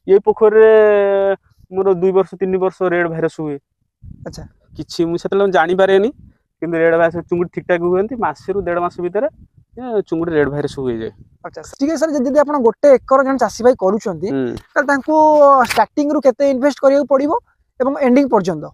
ये पोखरी मोर 2 वर्ष 3 वर्ष रेड भाइरस हुए। अच्छा किछि मु सेतले जानि पारेनी किंतु रेड भाइरस चुंगुडी ठीक ठाक हुएंती मासे रु 1.5 मास भीतर चुंगुडी रेड भाइरस हुए जाए। अच्छा ठीक है सर जदि आपण गोटे एकर जन चासी भाई करूछंती त तांको स्टार्टिंग रु केते इन्वेस्ट करियो पड़िबो एवं एंडिंग पर्यंत।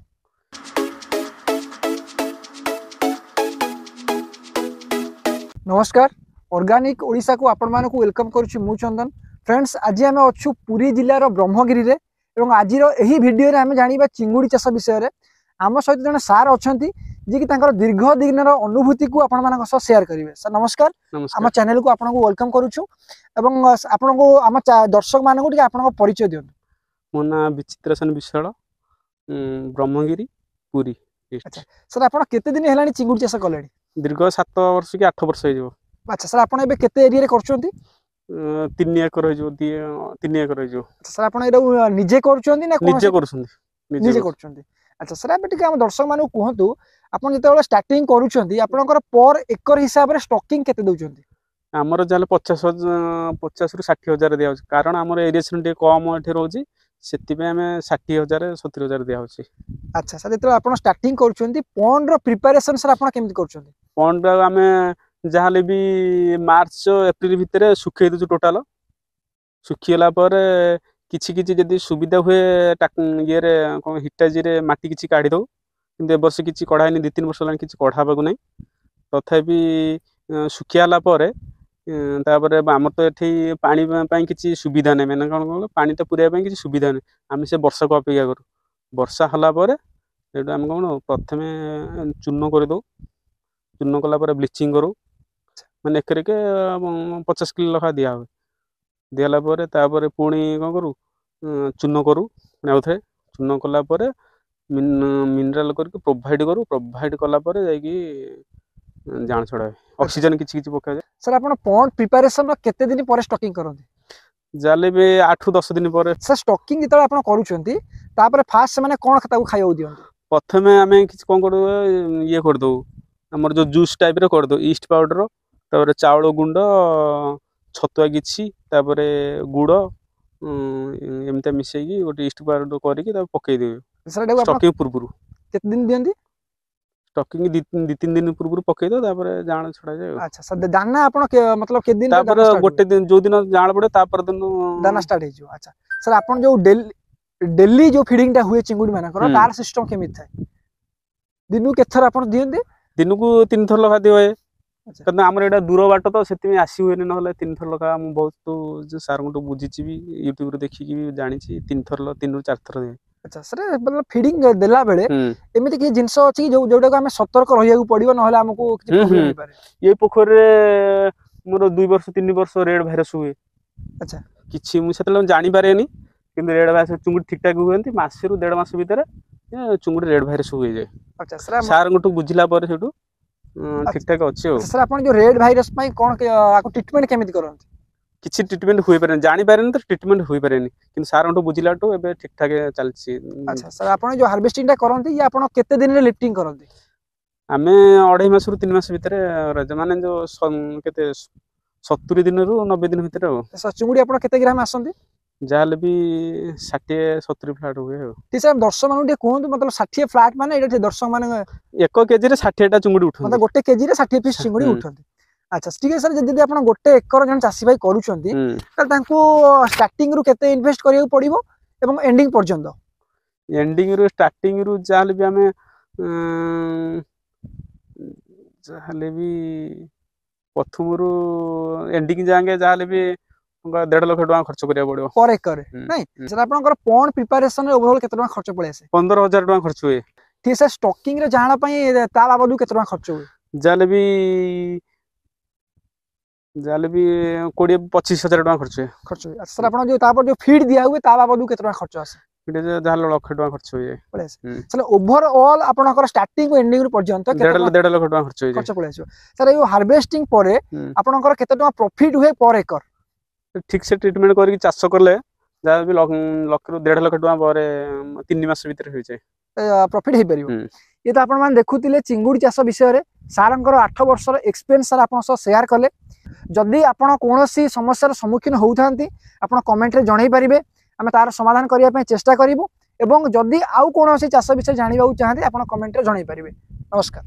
नमस्कार ऑर्गेनिक ओडिशा को आपण मानक वेलकम करूछु मु चंदन। फ्रेंड्स आज आम अच्छु पुरी जिलार ब्रह्मगिरी रे एवं आज एही वीडियो रे आम जानिबा चिंगुडी चाष विषय रे। आम सहित जने सार अछंती जे कि तांकर दीर्घ दिनर अनुभूति को आपण मानक सह शेयर करिवे। सर नमस्कार आम चैनल को आपण को वेलकम करूछु एवं आपण को आम दर्शक मानक टिके आपण को परिचय दियन। मो ना विचित्रसेन विशाल ब्रह्मगिरी पुरी। अच्छा सर आपण केते दिन हेलानी चिंगुडी चाष कलेनी? दीर्घ 7 वर्ष कि 8 वर्ष हो। अच्छा सर आपण एबे केते एरिया रे करछंती? 3 एकर हो 3 एकर हो। सर आपण एटा निजे करछंती ना निजे करछंती? निजे करछंती। अच्छा सर एबे टिके हम दर्शक मानक कहंतु आपण जेतेबेले स्टार्टिंग करूछंती आपनकर पर एकर हिसाब रे स्टॉकिंग केते दउछंती? हमर जाले 50 रु 60 हजार दिया होछ कारण हमर एरिएशन टे कम एठी रहउची सेति पे हमें 60 हजार 70 हजार दिया होछ। अच्छा सर जेतेबेले आपण स्टार्टिंग करूछंती पॉन्ड रो प्रिपरेशन सर आपण केमति करूछंती? पॉन्ड हमें जहाले भी मार्च एप्रिल भितर सुखै दु टोटल सुखिला पर किछि किछि जदी सुविधा हुए ये रे कोन हिटाजी रे माटी किछि काढी दो किंतु ए वर्ष किछि कढाइनी 2-3 वर्ष लान किछि कढाबाकू नै तथापि सुखियाला पर तापर हमर तो एठी पानी पई किछि सुविधा नै माने कोन पानी तो पुरिया पई किछि सुविधा नै हम से वर्षा को अपेक्षा करू वर्षा हला पर एटा हम कोन प्रथमे चूर्ण कर दो चूर्ण कला पर ब्लीचिंग करू माने एकरे के 50 किलो लखा दिया हो दियाला पर तापर पुणी कोन करू चूर्ण करू नाउथे चूर्ण कला पर मिनरल करके प्रोवाइड कला पर जाई कि जान छडा ऑक्सीजन किछि किछि पका जाय। सर आपण पॉन्ड प्रिपरेशन रो केते दिन पर स्टॉकिंग करंती? जाले बे 8-10 दिन पर। सर स्टॉकिंग जेतले आपण करूछंती तापर फास्ट माने कोन खता को खाइयो दियंती? प्रथमे हमें किछि कोन करू ये कर दो हमर जो जूस टाइप रो कर दो ईस्ट पाउडर तापर चावल गुंड छतुआ किछि तापर गुड़ एमते मिसै कि गोटे ईस्ट पाउडर करके ता पकै देबे। सर एटा स्टॉकिंग पूर्व केते दिन दियंती? स्टॉकिंग 2-3 दिन पूर्व पकै दो तापर जान छडा जाय। अच्छा सर दाना आपण मतलब के दिन तापर गोटे दिन जो दिन जान पड़े तापर दिन दाना स्टार्ट हे जो। अच्छा सर आपण जो डेली जो फीडिंग टा हुए चिंगुडी माने कर तार सिस्टम केमित थाय? दिनु केथर आपण दियंती? दिनु को 3 थर लखा दियो। कतना हमर एटा दूर बाट तो सेति में आसी होने नहले 3 थर लखा हम बहुत जो सार को बुझी छी भी YouTube रे देखि कि जानि छी 3 रु 4 थर दे। अच्छा सर मतलब फीडिंग देला बेले एमिति कि जिंस अछि जो जोडा को हम सतर्क रहिया को पड़िबो नहले हमको किछि प्रॉब्लम होई पारे। ये पोखरी रे मोर 2 वर्ष 3 वर्ष रेड भाइरस हुए। अच्छा किछि मु सेतले जानि पारेनी किंतु रेड भाइरस चुंगुडी ठीक ठाक हुएंती मासे रु 1.5 मास भीतर चुंगुडी रेड भाइरस हुए जाए। अच्छा सर सार गोटू बुझिला पर सेटू ठीक ठाक अछि। अच्छा सर आपण जो रेड भाइरस पई कोन आको ट्रीटमेंट केमिति करंती? किछि ट्रीटमेंट होई पारे जानि पारेनी तो ट्रीटमेंट होई पारेनी किंतु सार गोटू बुझिलाटू एबे ठीक ठाक चलछि। अच्छा सर आपण जो हार्वेस्टिंग टा करंती या आपण केते दिन रे लिफ्टिंग करंती? आमे 2.5 मास रु 3 मास भीतर रज माने जो केते 70 दिन रु 90 दिन भीतर हो। सर चिंगुडी आपण केते ग्राम आसंती? जाले भी 60-70 फ्लैट हुए हो। ठीक सर दर्शक मानु कहूँ मतलब 60 फ्लैट माने एटा दर्शक माने 1 केजी रे 60 टा चिंगुडी उठन मतलब गोटे केजी रे 60 पीस चिंगुडी उठन। अच्छा ठीक है सर जदि आपण गोटे एकर जन चासी भाई करूछंती त तांको स्टार्टिंग रु केते इन्वेस्ट करियो पड़िबो एवं एंडिंग पर्यंत? एंडिंग रु स्टार्टिंग रु जाले भी हमें जाले भी प्रथम रु एंडिंग जांगे जाले भी 1.5 लाख टका खर्च करिया पड़िबो पर एकर नै। सर आपनकर पॉन्ड प्रिपरेशन रे ओवरऑल केते टका खर्च पड़े से? 15,000 टका खर्च हुए। ठीक सर स्टॉकिंग रे जाना पई ता बाबदू केते टका खर्च हुए? जाले भी 20-25 हजार टका खर्च हुए। सर आपण जो तापर जो फीड दिया हुए ता बाबदू केते टका खर्च आसे? फीड जाले लाख टका खर्च हुए पड़े से। सर ओवरऑल आपनकर स्टार्टिंग को एंडिंग पर्यंत केते 1.5 लाख टका खर्च पड़े से। सर यो हार्वेस्टिंग परे आपनकर केते टका प्रॉफिट हुए पर एकर? ठीक से ट्रीटमेंट करके चाष करले जा भी लाख रु 1.5 लाख टका पर 3 मास भीतर हो जाए प्रॉफिट हे परिबो। ये तो आपण मान देखुतिले चिंगुडी चाष विषय रे सारंकर 8 वर्ष रो एक्सपीरियंस सर आपण सो शेयर कले। जदि आपण कोनोसी समस्या रो सम्मुखीन होउथांती आपण कमेंट रे जणाई परिबे। आम तार समाधान करने चेष्टा करूँ एवं जदि आउ कौन चाष विषय जानवा चाहते आप कमेंट में जन पारे। नमस्कार।